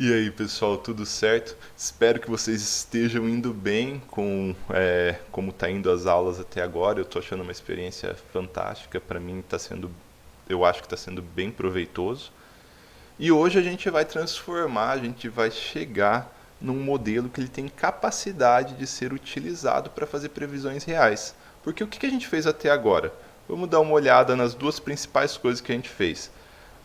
E aí, pessoal, tudo certo? Espero que vocês estejam indo bem com como tá indo as aulas até agora. Eu tô achando uma experiência fantástica. Para mim tá sendo, eu acho que está sendo bem proveitoso. E hoje a gente vai transformar, a gente vai chegar num modelo que ele tem capacidade de ser utilizado para fazer previsões reais. Porque o que a gente fez até agora? Vamos dar uma olhada nas duas principais coisas que a gente fez.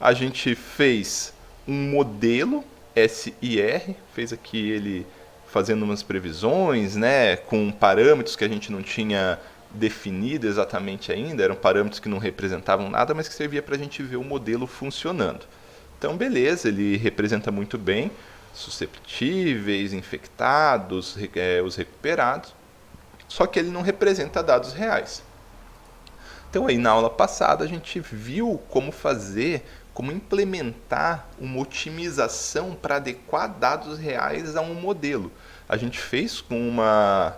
A gente fez um modelo SIR, fez aqui ele fazendo umas previsões, né, com parâmetros que a gente não tinha definido exatamente ainda, eram parâmetros que não representavam nada, mas que servia para a gente ver o modelo funcionando. Então, beleza, ele representa muito bem susceptíveis, infectados, os recuperados, só que ele não representa dados reais. Então, aí na aula passada a gente viu como fazer, como implementar uma otimização para adequar dados reais a um modelo. A gente fez com uma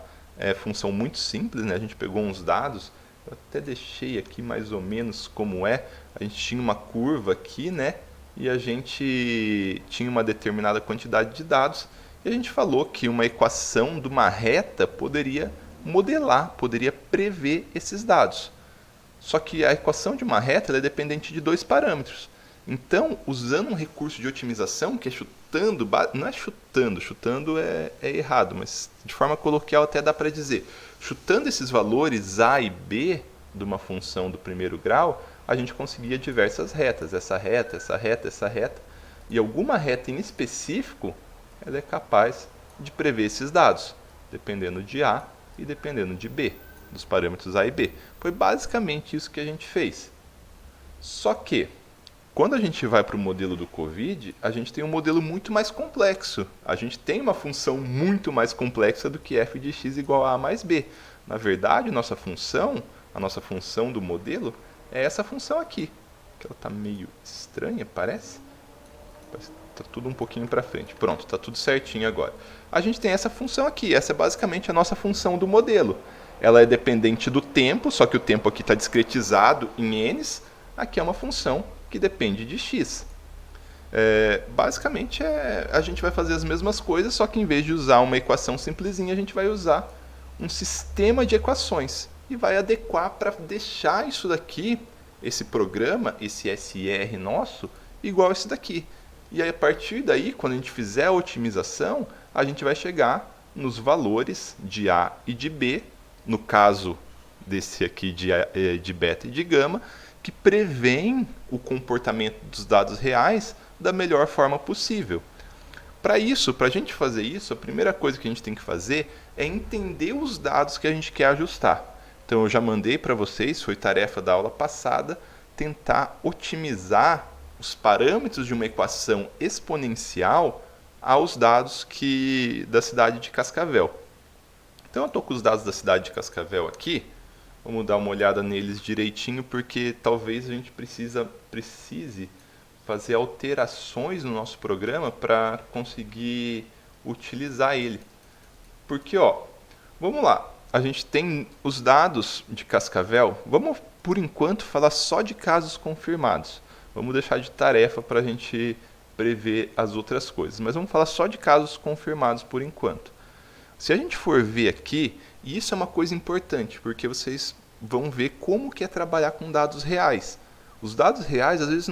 função muito simples, né? A gente pegou uns dados, eu até deixei aqui mais ou menos como é. A gente tinha uma curva aqui, né? E a gente tinha uma determinada quantidade de dados e a gente falou que uma equação de uma reta poderia modelar, poderia prever esses dados. Só que a equação de uma reta é dependente de dois parâmetros. Então, usando um recurso de otimização, que é chutando, não é chutando, chutando é errado, mas de forma coloquial até dá para dizer, chutando esses valores A e B de uma função do primeiro grau, a gente conseguia diversas retas, essa reta, essa reta, essa reta, e alguma reta em específico, ela é capaz de prever esses dados, dependendo de A e dependendo de B, dos parâmetros A e B. Foi basicamente isso que a gente fez. Só que, quando a gente vai para o modelo do Covid, a gente tem um modelo muito mais complexo. A gente tem uma função muito mais complexa do que f de x igual a mais b. Na verdade, a nossa função do modelo, é essa função aqui. Que ela está meio estranha, parece. Está tudo um pouquinho para frente. Pronto, está tudo certinho agora. A gente tem essa função aqui. Essa é basicamente a nossa função do modelo. Ela é dependente do tempo, só que o tempo aqui está discretizado em n's. Aqui é uma função que depende de x. Basicamente, a gente vai fazer as mesmas coisas, só que em vez de usar uma equação simplesinha, a gente vai usar um sistema de equações e vai adequar para deixar isso daqui, esse programa, esse SR nosso, igual esse daqui. E aí, a partir daí, quando a gente fizer a otimização, a gente vai chegar nos valores de A e de B, no caso desse aqui de beta e de gama, que prevêem o comportamento dos dados reais da melhor forma possível. Para isso, para a gente fazer isso, a primeira coisa que a gente tem que fazer é entender os dados que a gente quer ajustar. Então eu já mandei para vocês, foi tarefa da aula passada, tentar otimizar os parâmetros de uma equação exponencial aos dados da cidade de Cascavel. Então eu estou com os dados da cidade de Cascavel aqui. Vamos dar uma olhada neles direitinho, porque talvez a gente precise fazer alterações no nosso programa para conseguir utilizar ele. Porque, vamos lá, a gente tem os dados de Cascavel, vamos por enquanto falar só de casos confirmados. Vamos deixar de tarefa para a gente prever as outras coisas, mas vamos falar só de casos confirmados por enquanto. Se a gente for ver aqui, e isso é uma coisa importante, porque vocês vão ver como que é trabalhar com dados reais. Os dados reais às vezes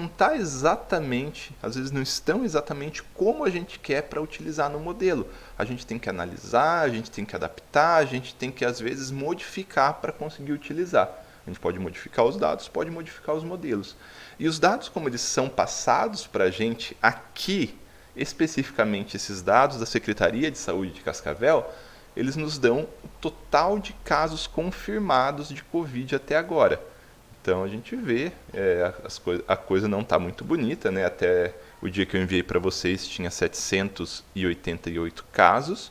às vezes não estão exatamente como a gente quer para utilizar no modelo. A gente tem que analisar, a gente tem que adaptar, a gente tem que às vezes modificar para conseguir utilizar. A gente pode modificar os dados, pode modificar os modelos. E os dados, como eles são passados para a gente aqui, especificamente esses dados da Secretaria de Saúde de Cascavel, eles nos dão o total de casos confirmados de Covid até agora. Então a gente vê, a coisa não está muito bonita, né? Até o dia que eu enviei para vocês tinha 788 casos.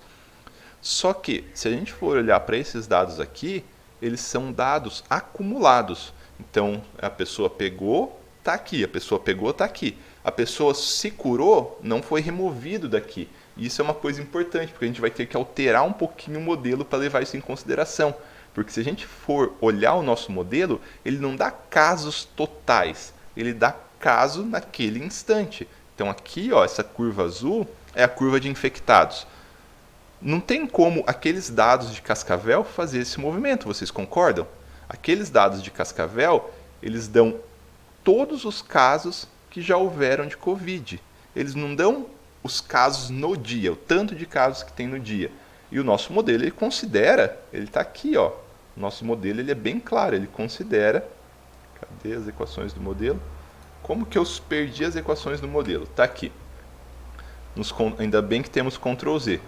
Só que, se a gente for olhar para esses dados aqui, eles são dados acumulados. Então a pessoa pegou, está aqui, a pessoa pegou, está aqui. A pessoa se curou, não foi removido daqui. E isso é uma coisa importante, porque a gente vai ter que alterar um pouquinho o modelo para levar isso em consideração. Porque se a gente for olhar o nosso modelo, ele não dá casos totais, ele dá caso naquele instante. Então aqui, ó, essa curva azul é a curva de infectados. Não tem como aqueles dados de Cascavel fazer esse movimento, vocês concordam? Aqueles dados de Cascavel, eles dão todos os casos que já houveram de Covid. Eles não dão os casos no dia, o tanto de casos que tem no dia. E o nosso modelo, ele considera, ele está aqui, ó. O nosso modelo, ele é bem claro, ele considera... Cadê as equações do modelo? Como que eu perdi as equações do modelo? Está aqui. Ainda bem que temos Ctrl Z.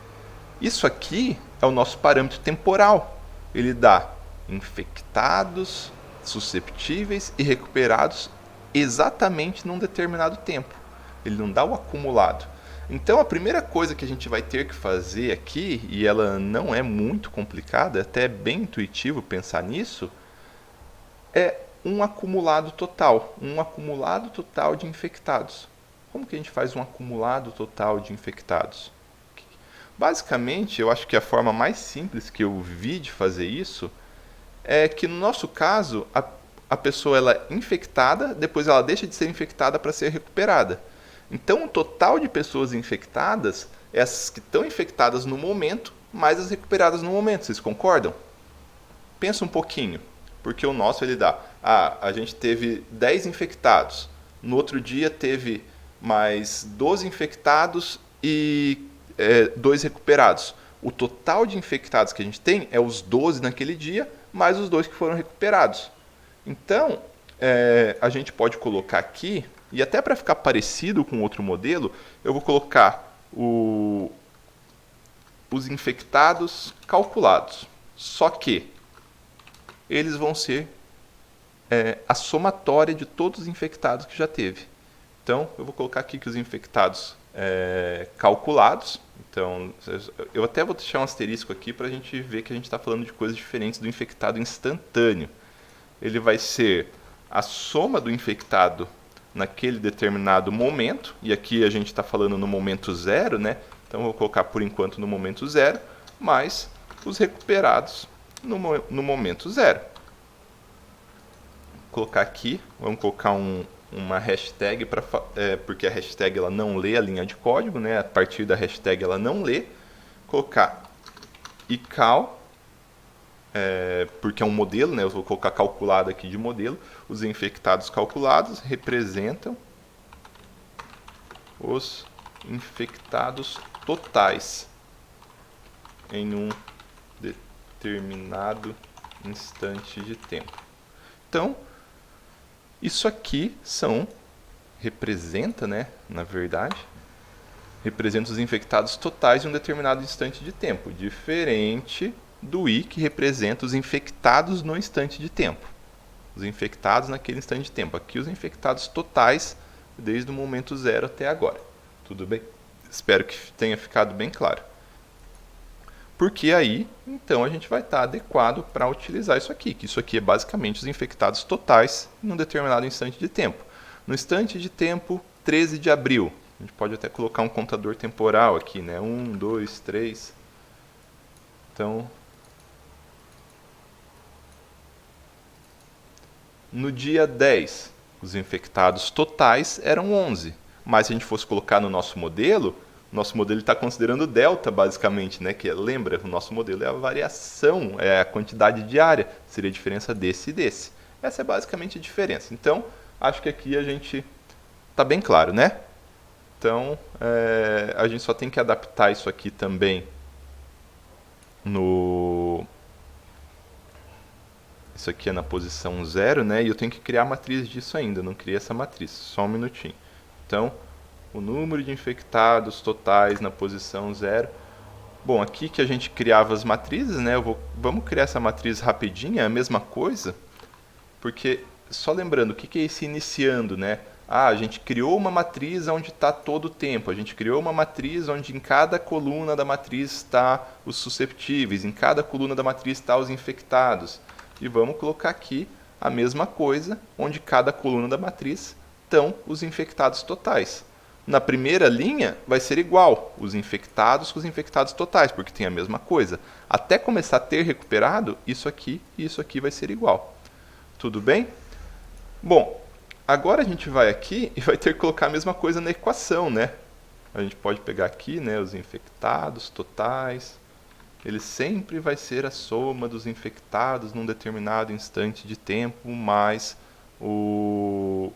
Isso aqui é o nosso parâmetro temporal. Ele dá infectados, susceptíveis e recuperados exatamente num determinado tempo. Ele não dá o acumulado. Então a primeira coisa que a gente vai ter que fazer aqui, e ela não é muito complicada, até é bem intuitivo pensar nisso, é um acumulado total. Um acumulado total de infectados. Como que a gente faz um acumulado total de infectados? Basicamente, eu acho que a forma mais simples que eu vi de fazer isso é que, no nosso caso, a pessoa ela é infectada, depois ela deixa de ser infectada para ser recuperada. Então, o total de pessoas infectadas é essas que estão infectadas no momento, mais as recuperadas no momento. Vocês concordam? Pensa um pouquinho, porque o nosso ele dá... a gente teve 10 infectados, no outro dia teve mais 12 infectados e 2 recuperados. O total de infectados que a gente tem é os 12 naquele dia, mais os 2 que foram recuperados. Então, a gente pode colocar aqui, e até para ficar parecido com outro modelo, eu vou colocar os infectados calculados. Só que eles vão ser a somatória de todos os infectados que já teve. Então, eu vou colocar aqui que os infectados calculados, então eu até vou deixar um asterisco aqui para a gente ver que a gente está falando de coisas diferentes do infectado instantâneo. Ele vai ser a soma do infectado naquele determinado momento, e aqui a gente está falando no momento zero, né? Então eu vou colocar por enquanto no momento zero, mais os recuperados no momento zero. Vou colocar aqui, vamos colocar uma hashtag, porque a hashtag ela não lê a linha de código, né? A partir da hashtag ela não lê. Colocar ical, porque é um modelo, né? Eu vou colocar calculado aqui de modelo. Os infectados calculados representam os infectados totais em um determinado instante de tempo. Então, isso aqui representa, né, na verdade, representa os infectados totais em um determinado instante de tempo, diferente do I, que representa os infectados no instante de tempo. Os infectados naquele instante de tempo. Aqui os infectados totais desde o momento zero até agora. Tudo bem? Espero que tenha ficado bem claro. Porque aí, então, a gente vai estar adequado para utilizar isso aqui, que isso aqui é basicamente os infectados totais em um determinado instante de tempo. No instante de tempo 13 de abril, a gente pode até colocar um contador temporal aqui, né? 1, 2, 3. Então, no dia 10, os infectados totais eram 11. Mas se a gente fosse colocar no nosso modelo está considerando delta, basicamente, né? Que lembra, o nosso modelo é a variação, é a quantidade diária, seria a diferença desse e desse. Essa é basicamente a diferença. Então, acho que aqui a gente está bem claro, né? Então, a gente só tem que adaptar isso aqui também Isso aqui é na posição 0, né? E eu tenho que criar a matriz disso ainda, não criei essa matriz, só um minutinho. Então, o número de infectados totais na posição 0. Bom, aqui que a gente criava as matrizes, né? Vamos criar essa matriz rapidinho, é a mesma coisa, porque, só lembrando, o que é esse iniciando, né? A gente criou uma matriz onde está todo o tempo, a gente criou uma matriz onde em cada coluna da matriz está os susceptíveis, em cada coluna da matriz está os infectados. E vamos colocar aqui a mesma coisa, onde cada coluna da matriz estão os infectados totais. Na primeira linha vai ser igual, os infectados com os infectados totais, porque tem a mesma coisa. Até começar a ter recuperado, isso aqui e isso aqui vai ser igual. Tudo bem? Bom, Agora a gente vai aqui e vai ter que colocar a mesma coisa na equação, né? A gente pode pegar aqui, né, os infectados totais. Ele sempre vai ser a soma dos infectados num determinado instante de tempo mais os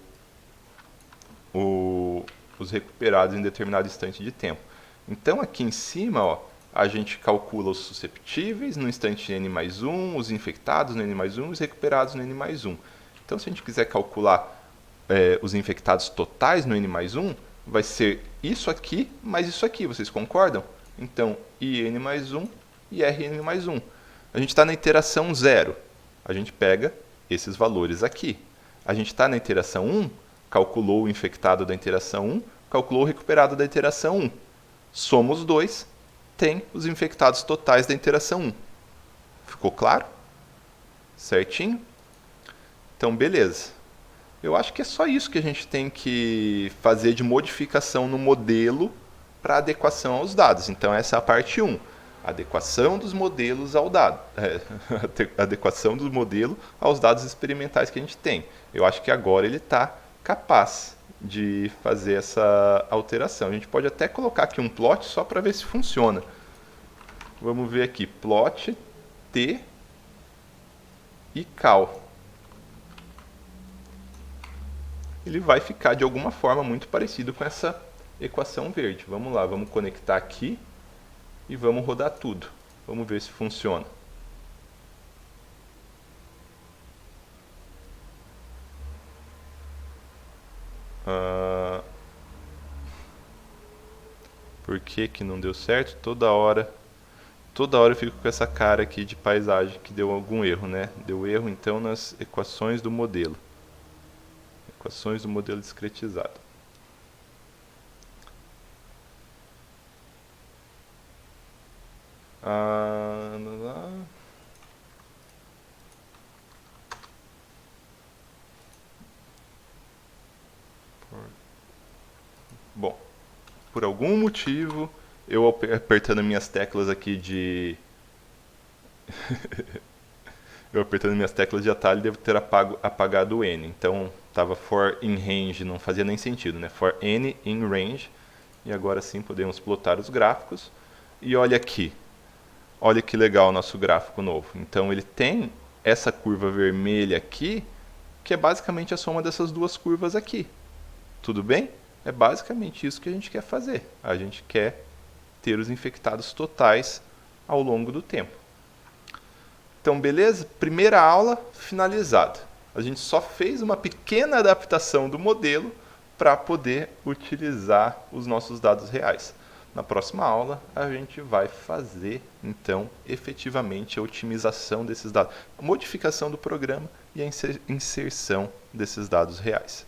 recuperados em determinado instante de tempo. Então aqui em cima, ó, a gente calcula os susceptíveis no instante n mais 1, os infectados no n mais 1 e os recuperados no n mais 1. Então se a gente quiser calcular os infectados totais no n mais 1, vai ser isso aqui mais isso aqui, vocês concordam? Então IN mais 1 e RN mais 1. A gente está na iteração 0, a gente pega esses valores aqui. A gente está na iteração 1, calculou o infectado da iteração 1, calculou o recuperado da iteração 1. Soma os dois, tem os infectados totais da iteração 1. Ficou claro? Certinho? Então, beleza. Eu acho que é só isso que a gente tem que fazer de modificação no modelo para adequação aos dados. Então, essa é a parte 1. Adequação dos modelos ao dado. Adequação do modelo aos dados experimentais que a gente tem. Eu acho que agora ele está capaz de fazer essa alteração. A gente pode até colocar aqui um plot só para ver se funciona. Vamos ver aqui, plot T e cal. Ele vai ficar de alguma forma muito parecido com essa equação verde. Vamos lá, vamos conectar aqui e vamos rodar tudo. Vamos ver se funciona. Por que que não deu certo? Toda hora eu fico com essa cara aqui de paisagem que deu algum erro, né? Deu erro então nas equações do modelo. Equações do modelo discretizado. Bom, por algum motivo, eu apertando minhas teclas aqui de... eu apertando minhas teclas de atalho devo ter apagado o N. Então, estava for in range, não fazia nem sentido, né? For N in range. E agora sim podemos plotar os gráficos. E olha aqui. Olha que legal o nosso gráfico novo. Então, ele tem essa curva vermelha aqui, que é basicamente a soma dessas duas curvas aqui. Tudo bem? É basicamente isso que a gente quer fazer. A gente quer ter os infectados totais ao longo do tempo. Então, beleza? Primeira aula finalizada. A gente só fez uma pequena adaptação do modelo para poder utilizar os nossos dados reais. Na próxima aula, a gente vai fazer, então, efetivamente a otimização desses dados, a modificação do programa e a inserção desses dados reais.